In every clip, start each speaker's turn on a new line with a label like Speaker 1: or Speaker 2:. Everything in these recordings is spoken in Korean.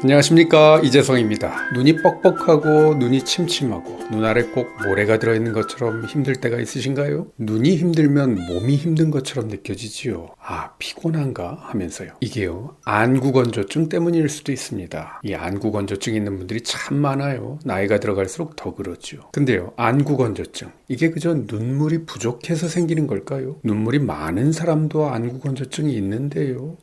Speaker 1: 안녕하십니까, 이재성입니다. 눈이 뻑뻑하고 눈이 침침하고 눈 아래 꼭 모래가 들어있는 것처럼 힘들 때가 있으신가요? 눈이 힘들면 몸이 힘든 것처럼 느껴지지요. 피곤한가 하면서요. 이게요, 안구건조증 때문일 수도 있습니다. 이 안구건조증 있는 분들이 참 많아요. 나이가 들어갈수록 더 그렇죠. 근데요, 안구건조증, 이게 그저 눈물이 부족해서 생기는 걸까요? 눈물이 많은 사람도 안구건조증이 있는데요.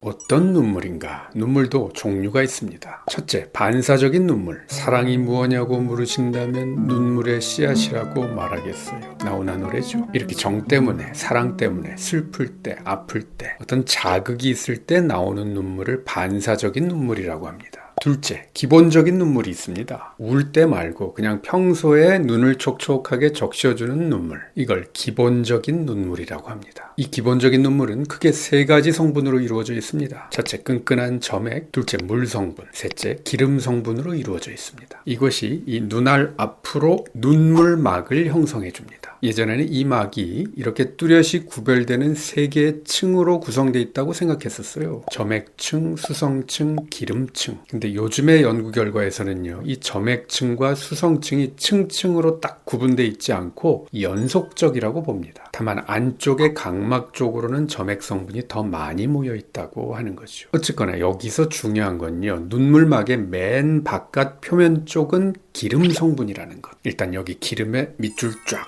Speaker 1: 어떤 눈물인가? 눈물도 종류가 있습니다. 첫째, 반사적인 눈물. 사랑이 무엇냐고 물으신다면 눈물의 씨앗이라고 말하겠어요. 나훈아 노래죠. 이렇게 정 때문에, 사랑 때문에, 슬플 때, 아플 때, 어떤 자극이 있을 때 나오는 눈물을 반사적인 눈물이라고 합니다. 둘째, 기본적인 눈물이 있습니다. 울 때 말고 그냥 평소에 눈을 촉촉하게 적셔주는 눈물. 이걸 기본적인 눈물이라고 합니다. 이 기본적인 눈물은 크게 세 가지 성분으로 이루어져 있습니다. 첫째, 끈끈한 점액. 둘째, 물 성분. 셋째, 기름 성분으로 이루어져 있습니다. 이것이 이 눈알 앞으로 눈물막을 형성해 줍니다. 예전에는 이 막이 이렇게 뚜렷이 구별되는 세 개의 층으로 구성되어 있다고 생각했었어요. 점액층, 수성층, 기름층. 근데 요즘의 연구 결과에서는요, 이 점액층과 수성층이 층층으로 딱 구분되어 있지 않고 연속적이라고 봅니다. 다만 안쪽의 각막 쪽으로는 점액 성분이 더 많이 모여 있다고 하는 거죠. 어쨌거나 여기서 중요한 건요, 눈물막의 맨 바깥 표면 쪽은 기름 성분이라는 것. 일단 여기 기름에 밑줄 쫙.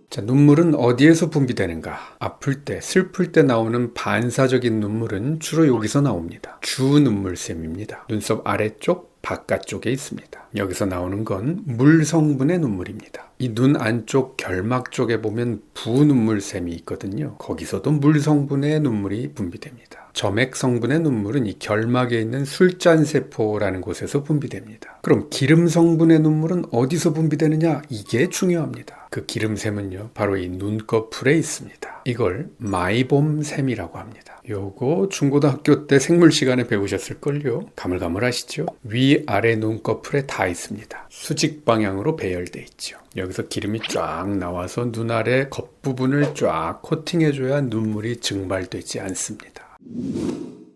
Speaker 1: 자, 눈물은 어디에서 분비되는가? 아플 때, 슬플 때 나오는 반사적인 눈물은 주로 여기서 나옵니다. 주 눈물샘입니다. 눈썹 아래쪽, 바깥쪽에 있습니다. 여기서 나오는 건 물 성분의 눈물입니다. 이 눈 안쪽 결막 쪽에 보면 부눈물샘이 있거든요. 거기서도 물 성분의 눈물이 분비됩니다. 점액 성분의 눈물은 이 결막에 있는 술잔세포라는 곳에서 분비됩니다. 그럼 기름 성분의 눈물은 어디서 분비되느냐? 이게 중요합니다. 그 기름샘은요, 바로 이 눈꺼풀에 있습니다. 이걸 마이봄샘이라고 합니다. 요거 중고등학교 때 생물 시간에 배우셨을걸요? 가물가물하시죠? 위아래 눈꺼풀에 다 있습니다. 수직 방향으로 배열돼 있죠. 여기서 기름이 쫙 나와서 눈 아래 겉부분을 쫙 코팅해줘야 눈물이 증발되지 않습니다.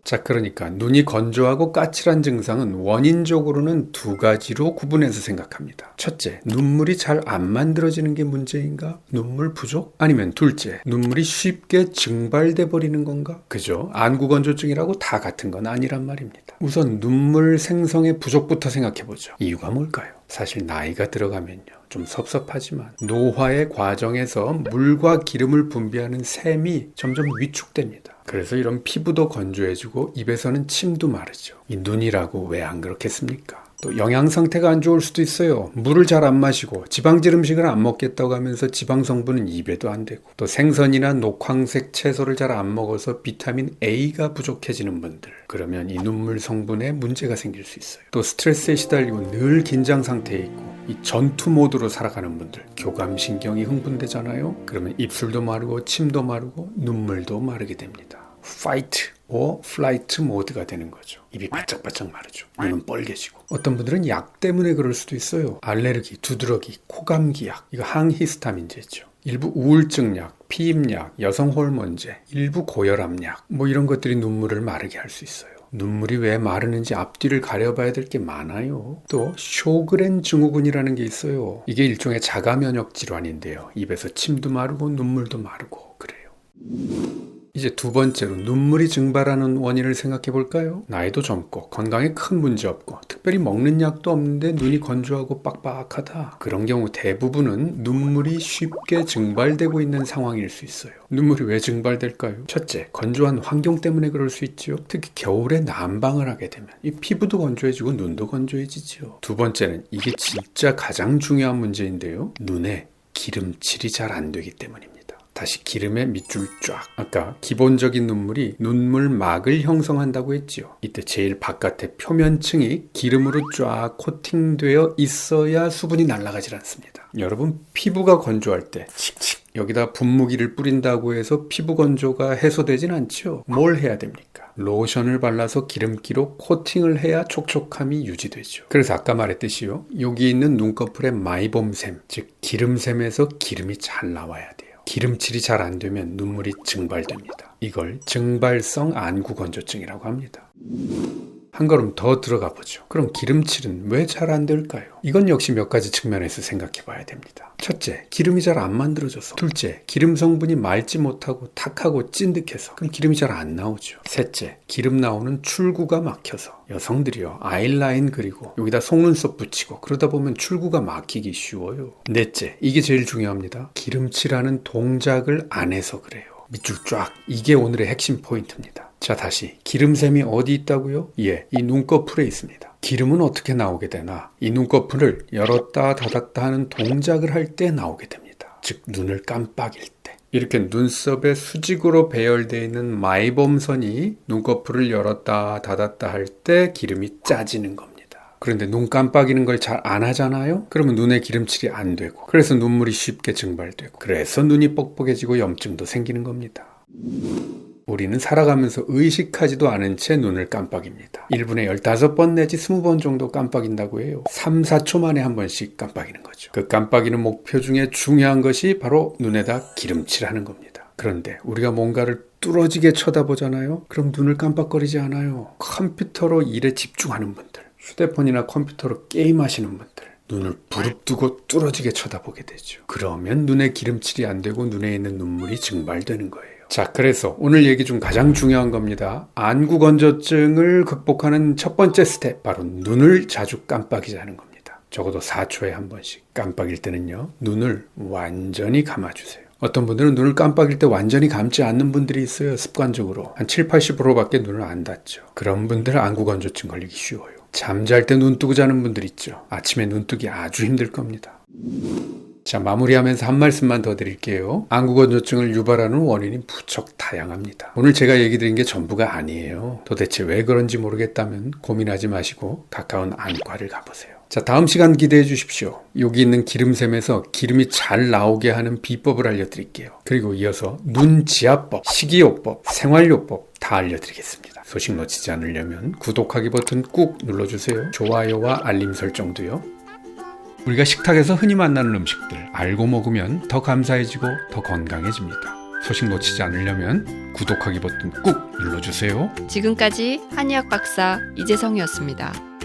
Speaker 1: 자, 그러니까 눈이 건조하고 까칠한 증상은 원인적으로는 두 가지로 구분해서 생각합니다. 첫째, 눈물이 잘 안 만들어지는 게 문제인가? 눈물 부족? 아니면 둘째, 눈물이 쉽게 증발돼 버리는 건가? 그죠? 안구건조증이라고 다 같은 건 아니란 말입니다. 우선 눈물 생성의 부족부터 생각해보죠. 이유가 뭘까요? 사실 나이가 들어가면요, 좀 섭섭하지만 노화의 과정에서 물과 기름을 분비하는 샘이 점점 위축됩니다. 그래서 이런 피부도 건조해지고 입에서는 침도 마르죠. 이 눈이라고 왜 안 그렇겠습니까? 또 영양 상태가 안 좋을 수도 있어요. 물을 잘 안 마시고 지방질 음식을 안 먹겠다고 하면서 지방 성분은 입에도 안 되고, 또 생선이나 녹황색 채소를 잘 안 먹어서 비타민 A가 부족해지는 분들, 그러면 이 눈물 성분에 문제가 생길 수 있어요. 또 스트레스에 시달리고 늘 긴장 상태에 있고 이 전투 모드로 살아가는 분들, 교감신경이 흥분되잖아요. 그러면 입술도 마르고 침도 마르고 눈물도 마르게 됩니다. Fight or flight 모드가 되는 거죠. 입이 바짝바짝 마르죠. 눈은 뻘개지고. 어떤 분들은 약 때문에 그럴 수도 있어요. 알레르기, 두드러기, 코감기 약, 이거 항히스타민제죠. 일부 우울증 약, 피임약, 여성 호르몬제, 일부 고혈압 약, 이런 것들이 눈물을 마르게 할 수 있어요. 눈물이 왜 마르는지 앞뒤를 가려봐야 될 게 많아요. 또 쇼그렌 증후군이라는 게 있어요. 이게 일종의 자가 면역 질환인데요. 입에서 침도 마르고 눈물도 마르고 그래요. 이제 두 번째로 눈물이 증발하는 원인을 생각해 볼까요? 나이도 젊고 건강에 큰 문제 없고 특별히 먹는 약도 없는데 눈이 건조하고 빡빡하다. 그런 경우 대부분은 눈물이 쉽게 증발되고 있는 상황일 수 있어요. 눈물이 왜 증발될까요? 첫째, 건조한 환경 때문에 그럴 수 있죠. 특히 겨울에 난방을 하게 되면 이 피부도 건조해지고 눈도 건조해지죠. 두 번째는 이게 진짜 가장 중요한 문제인데요. 눈에 기름칠이 잘 안 되기 때문입니다. 다시 기름에 밑줄 쫙. 아까 기본적인 눈물이 눈물막을 형성한다고 했지요. 이때 제일 바깥의 표면층이 기름으로 쫙 코팅되어 있어야 수분이 날아가질 않습니다. 여러분, 피부가 건조할 때 칙칙 여기다 분무기를 뿌린다고 해서 피부 건조가 해소되진 않죠. 뭘 해야 됩니까? 로션을 발라서 기름기로 코팅을 해야 촉촉함이 유지되죠. 그래서 아까 말했듯이요, 여기 있는 눈꺼풀의 마이봄샘, 즉 기름샘에서 기름이 잘 나와야 돼요. 기름칠이 잘 안 되면 눈물이 증발됩니다. 이걸 증발성 안구건조증이라고 합니다. 한 걸음 더 들어가 보죠. 그럼 기름칠은 왜 잘 안 될까요? 이건 역시 몇 가지 측면에서 생각해 봐야 됩니다. 첫째, 기름이 잘 안 만들어져서. 둘째, 기름 성분이 맑지 못하고 탁하고 찐득해서. 그럼 기름이 잘 안 나오죠. 셋째, 기름 나오는 출구가 막혀서. 여성들이요, 아이라인 그리고 여기다 속눈썹 붙이고 그러다 보면 출구가 막히기 쉬워요. 넷째, 이게 제일 중요합니다. 기름칠하는 동작을 안 해서 그래요. 밑줄 쫙. 이게 오늘의 핵심 포인트입니다. 자, 다시 기름샘이 어디 있다고요? 예, 이 눈꺼풀에 있습니다. 기름은 어떻게 나오게 되나? 이 눈꺼풀을 열었다 닫았다 하는 동작을 할 때 나오게 됩니다. 즉 눈을 깜빡일 때. 이렇게 눈썹에 수직으로 배열되어 있는 마이범선이 눈꺼풀을 열었다 닫았다 할 때 기름이 짜지는 겁니다. 그런데 눈 깜빡이는 걸 잘 안 하잖아요? 그러면 눈에 기름칠이 안 되고, 그래서 눈물이 쉽게 증발되고, 그래서 눈이 뻑뻑해지고 염증도 생기는 겁니다. 우리는 살아가면서 의식하지도 않은 채 눈을 깜빡입니다. 1분에 15번 내지 20번 정도 깜빡인다고 해요. 3, 4초 만에 한 번씩 깜빡이는 거죠. 그 깜빡이는 목표 중에 중요한 것이 바로 눈에다 기름칠하는 겁니다. 그런데 우리가 뭔가를 뚫어지게 쳐다보잖아요? 그럼 눈을 깜빡거리지 않아요. 컴퓨터로 일에 집중하는 분들, 휴대폰이나 컴퓨터로 게임하시는 분들, 눈을 부릅뜨고 뚫어지게 쳐다보게 되죠. 그러면 눈에 기름칠이 안 되고 눈에 있는 눈물이 증발되는 거예요. 자, 그래서 오늘 얘기 중 가장 중요한 겁니다. 안구건조증을 극복하는 첫 번째 스텝, 바로 눈을 자주 깜빡이지 않는 겁니다. 적어도 4초에 한 번씩. 깜빡일 때는요, 눈을 완전히 감아주세요. 어떤 분들은 눈을 깜빡일 때 완전히 감지 않는 분들이 있어요. 습관적으로. 한 7, 80%밖에 눈을 안 닫죠. 그런 분들은 안구건조증 걸리기 쉬워요. 잠잘 때 눈 뜨고 자는 분들 있죠. 아침에 눈 뜨기 아주 힘들 겁니다. 자, 마무리하면서 한 말씀만 더 드릴게요. 안구건조증을 유발하는 원인이 무척 다양합니다. 오늘 제가 얘기 드린 게 전부가 아니에요. 도대체 왜 그런지 모르겠다면 고민하지 마시고 가까운 안과를 가보세요. 자, 다음 시간 기대해 주십시오. 여기 있는 기름샘에서 기름이 잘 나오게 하는 비법을 알려드릴게요. 그리고 이어서 눈지압법, 식이요법, 생활요법 다 알려드리겠습니다. 소식 놓치지 않으려면 구독하기 버튼 꾹 눌러주세요. 좋아요와 알림 설정도요. 우리가 식탁에서 흔히 만나는 음식들 알고 먹으면 더 감사해지고 더 건강해집니다. 소식 놓치지 않으려면 구독하기 버튼 꾹 눌러주세요.
Speaker 2: 지금까지 한의학 박사 이재성이었습니다.